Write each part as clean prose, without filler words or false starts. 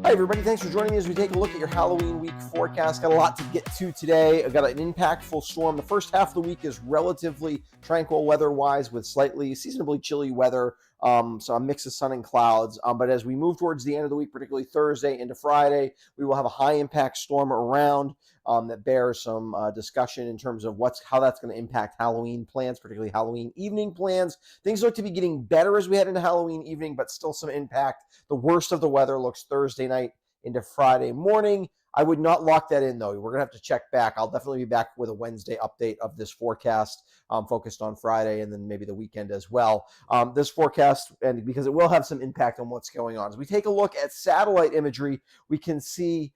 Hi, everybody. Thanks for joining me as we take a look at your Halloween week forecast. Got a lot to get to today. I've got an impactful storm. The first half of the week is relatively tranquil weather-wise with slightly seasonably chilly weather, so a mix of sun and clouds. But as we move towards the end of the week, particularly Thursday into Friday, we will have a high-impact storm around that bears some discussion in terms of how that's going to impact Halloween plans, particularly Halloween evening plans. Things look to be getting better as we head into Halloween evening, but still some impact. The worst of the weather looks Thursday night into Friday morning. I would not lock that in, though. We're going to have to check back. I'll definitely be back with a Wednesday update of this forecast focused on Friday and then maybe the weekend as well. This forecast, and because it will have some impact on what's going on. As we take a look at satellite imagery, we can see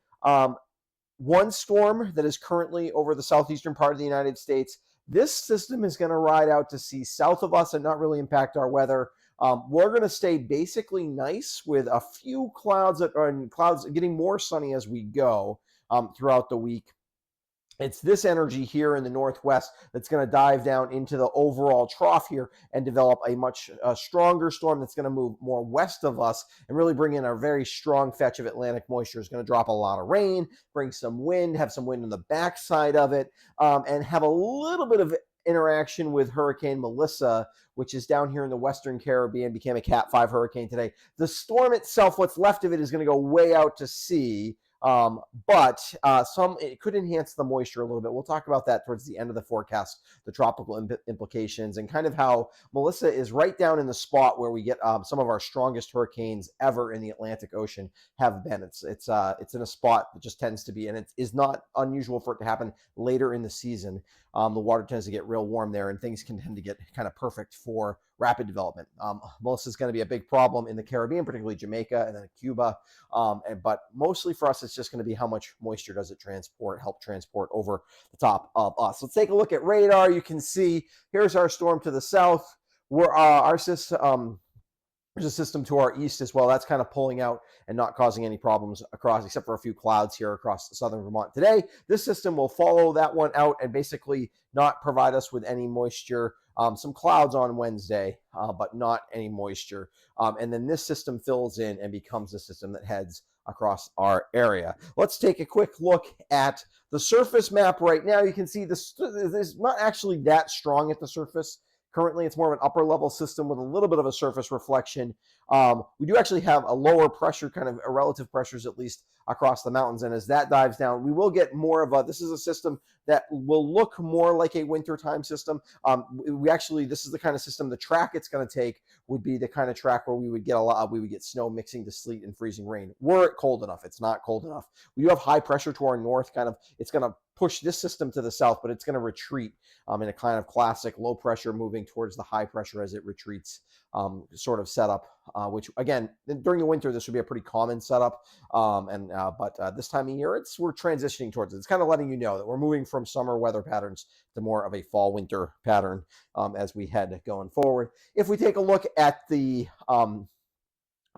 one storm that is currently over the southeastern part of the United States. This system is going to ride out to sea south of us and not really impact our weather. We're going to stay basically nice with a few clouds getting more sunny as we go throughout the week. It's this energy here in the northwest that's going to dive down into the overall trough here and develop a much stronger storm that's going to move more west of us and really bring in a very strong fetch of Atlantic moisture. It's going to drop a lot of rain, bring some wind, have some wind on the backside of it, and have a little bit of interaction with Hurricane Melissa, which is down here in the Western Caribbean, became a Cat 5 hurricane today. The storm itself, what's left of it, is going to go way out to sea. But it could enhance the moisture a little bit. We'll talk about that towards the end of the forecast, the tropical implications, and kind of how Melissa is right down in the spot where we get some of our strongest hurricanes ever in the Atlantic Ocean have been. It's in a spot that just tends to be, and it is not unusual for it to happen later in the season. The water tends to get real warm there, and things can tend to get kind of perfect for rapid development. Melissa is going to be a big problem in the Caribbean, particularly Jamaica and then Cuba. But mostly for us, it's just going to be how much moisture does it help transport over the top of us. Let's take a look at radar. You can see here's our storm to the south. Our system. There's a system to our east as well. That's kind of pulling out and not causing any problems across, except for a few clouds here across southern Vermont today. This system will follow that one out and basically not provide us with any moisture. Some clouds on Wednesday, but not any moisture. And then this system fills in and becomes the system that heads across our area. Let's take a quick look at the surface map right now. You can see this is not actually that strong at the surface. Currently, it's more of an upper level system with a little bit of a surface reflection. We do actually have a lower pressure, kind of relative pressures at least across the mountains. And as that dives down, we will get more of this is a system that will look more like a wintertime system. This is the kind of system, the track it's going to take would be the kind of track where we would get snow mixing to sleet and freezing rain. Were it cold enough? It's not cold enough. We do have high pressure to our north, it's going to push this system to the south, but it's going to retreat in a kind of classic low pressure moving towards the high pressure as it retreats sort of setup, which again, during the winter, this would be a pretty common setup. But this time of year, we're transitioning towards it. It's kind of letting you know that we're moving from summer weather patterns to more of a fall winter pattern as we head going forward. If we take a look at the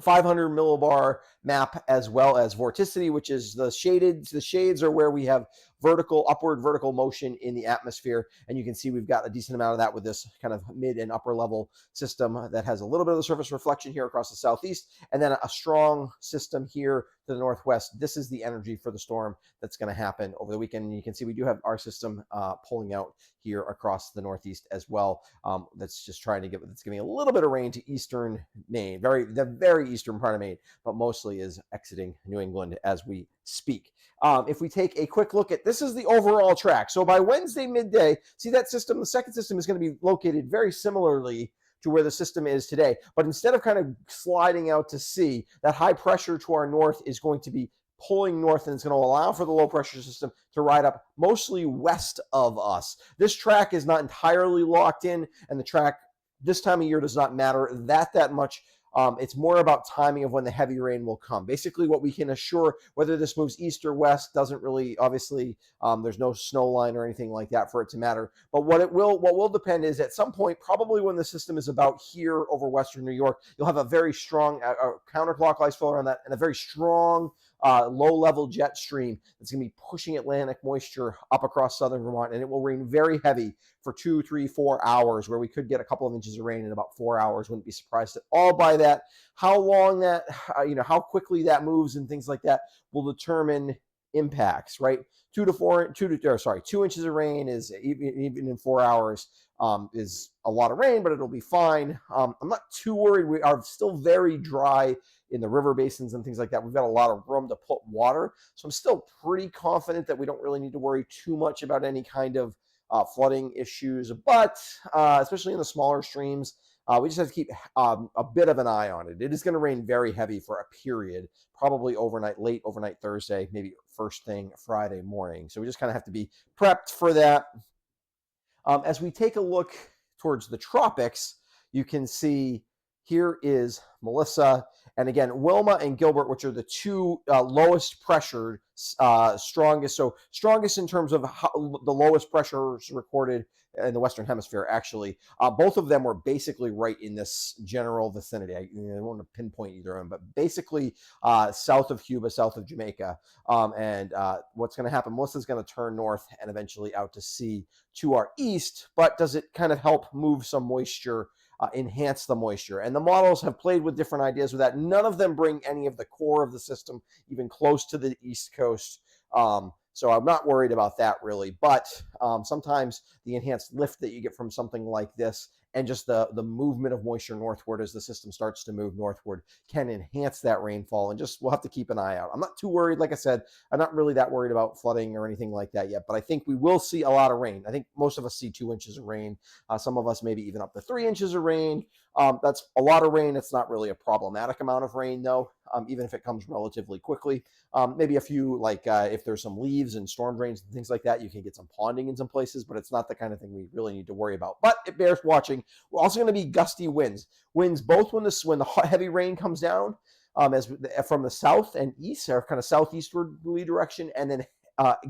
500 millibar map as well as vorticity, which is the shades are where we have upward vertical motion in the atmosphere. And you can see we've got a decent amount of that with this kind of mid and upper level system that has a little bit of the surface reflection here across the southeast, and then a strong system here to the northwest. This is the energy for the storm that's going to happen over the weekend. And you can see we do have our system pulling out here across the northeast as well. That's just that's giving a little bit of rain to eastern Maine, the very eastern part of Maine, but mostly is exiting New England as we speak. If we take a quick look at this is the overall track. So by Wednesday midday, see that system, the second system is going to be located very similarly to where the system is today. But instead of kind of sliding out to sea, that high pressure to our north is going to be pulling north, and it's going to allow for the low pressure system to ride up mostly west of us. This track is not entirely locked in, and the track this time of year does not matter that much. It's more about timing of when the heavy rain will come. Basically, what we can assure, whether this moves east or west, doesn't really, obviously, there's no snow line or anything like that for it to matter. But what will depend is at some point, probably when the system is about here over western New York, you'll have a very strong counterclockwise flow around that and a very strong low-level jet stream that's going to be pushing Atlantic moisture up across southern Vermont, and it will rain very heavy for 2, 3, 4 hours, where we could get a couple of inches of rain in about 4 hours. Wouldn't be surprised at all by that. How long that, how quickly that moves and things like that will determine impacts, right? 2 inches of rain is even in 4 hours is a lot of rain, but it'll be fine. I'm not too worried. We are still very dry in the river basins and things like that. We've got a lot of room to put water, so I'm still pretty confident that we don't really need to worry too much about any kind of flooding issues, but especially in the smaller streams, we just have to keep a bit of an eye on it. It is going to rain very heavy for a period, probably overnight, late overnight Thursday, maybe first thing Friday morning. So we just kind of have to be prepped for that. As we take a look towards the tropics, you can see here is Melissa. And again, Wilma and Gilbert, which are the two lowest pressured, strongest. So strongest in terms of the lowest pressures recorded in the Western Hemisphere, actually. Both of them were basically right in this general vicinity. I don't want to pinpoint either of them, but basically south of Cuba, south of Jamaica. And what's going to happen, Melissa's going to turn north and eventually out to sea to our east, but does it kind of help move some moisture, enhance the moisture? And the models have played with different ideas with that. None of them bring any of the core of the system even close to the East Coast. So I'm not worried about that really, but sometimes the enhanced lift that you get from something like this and just the movement of moisture northward as the system starts to move northward can enhance that rainfall, and just we'll have to keep an eye out. I'm not too worried. Like I said, I'm not really that worried about flooding or anything like that yet, but I think we will see a lot of rain. I think most of us see 2 inches of rain. Some of us maybe even up to 3 inches of rain. That's a lot of rain. It's not really a problematic amount of rain though, even if it comes relatively quickly. Maybe a few, like if there's some leaves and storm drains and things like that, you can get some ponding in some places, but it's not the kind of thing we really need to worry about. But it bears watching. We're also going to be gusty winds. Winds both when the heavy rain comes down as from the south and east, or kind of southeasterly direction, and then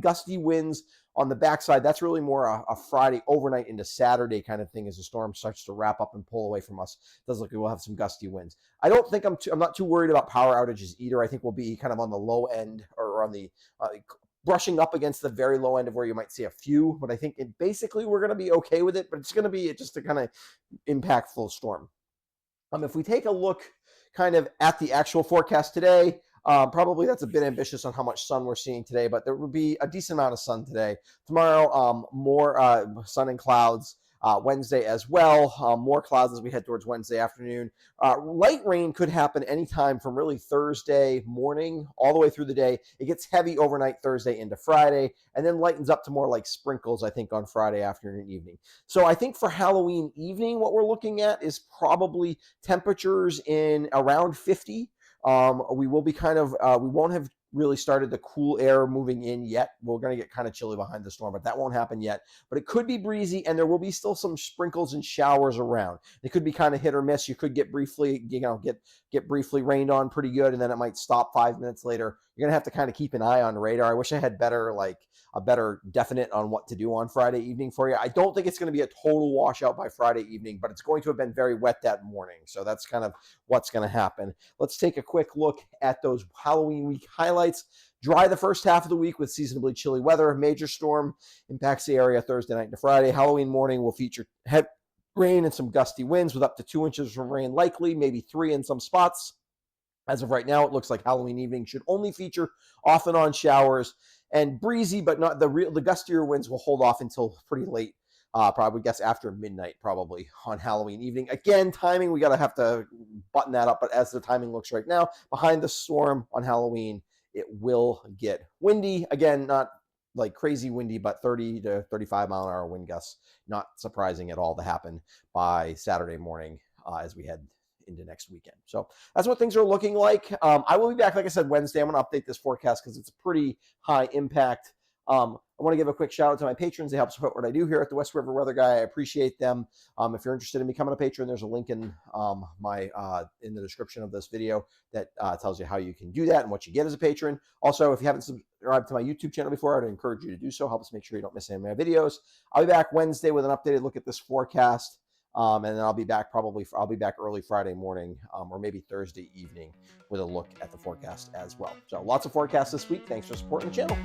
gusty winds on the backside. That's really more a Friday overnight into Saturday kind of thing as the storm starts to wrap up and pull away from us. It does look like we'll have some gusty winds. I don't think I'm not too worried about power outages either. I think we'll be kind of on the low end, or on the brushing up against the very low end of where you might see a few, but I think basically we're going to be okay with it, but it's going to be just a kind of impactful storm. If we take a look kind of at the actual forecast today, probably that's a bit ambitious on how much sun we're seeing today, but there will be a decent amount of sun today. Tomorrow, more sun and clouds. Wednesday as well, more clouds as we head towards Wednesday afternoon. Light rain could happen anytime from really Thursday morning all the way through the day. It gets heavy overnight Thursday into Friday, and then lightens up to more like sprinkles, I think, on Friday afternoon, evening. So I think for Halloween evening, what we're looking at is probably temperatures in around 50. We will be kind of, we won't have really started the cool air moving in yet. We're going to get kind of chilly behind the storm, but that won't happen yet. But it could be breezy, and there will be still some sprinkles and showers around. It could be kind of hit or miss. You could get briefly, get briefly rained on pretty good, and then it might stop 5 minutes later. You're going to have to kind of keep an eye on the radar. I wish I had a better definite on what to do on Friday evening for you. I don't think it's going to be a total washout by Friday evening, but it's going to have been very wet that morning. So that's kind of what's going to happen. Let's take a quick look at those Halloween week highlights. Dry the first half of the week with seasonably chilly weather. A major storm impacts the area Thursday night into Friday. Halloween morning will feature heavy rain and some gusty winds with up to 2 inches of rain likely, maybe 3 in some spots. As of right now, it looks like Halloween evening should only feature off and on showers and breezy, but not the gustier winds will hold off until pretty late. Probably guess after midnight, probably on Halloween evening. Again, timing, we have to button that up. But as the timing looks right now, behind the storm on Halloween, it will get windy. Again, not like crazy windy, but 30 to 35 mile an hour wind gusts. Not surprising at all to happen by Saturday morning as we head into next weekend. So that's what things are looking like. I will be back, like I said, Wednesday. I'm going to update this forecast because it's a pretty high impact. I want to give a quick shout out to my patrons. They help support what I do here at the West River Weather Guy. I appreciate them. If you're interested in becoming a patron, there's a link in in the description of this video that tells you how you can do that and what you get as a patron. Also, if you haven't subscribed to my YouTube channel before, I'd encourage you to do so. Helps make sure you don't miss any of my videos. I'll be back Wednesday with an updated look at this forecast. And then I'll be back early Friday morning, or maybe Thursday evening, with a look at the forecast as well. So lots of forecasts this week. Thanks for supporting the channel.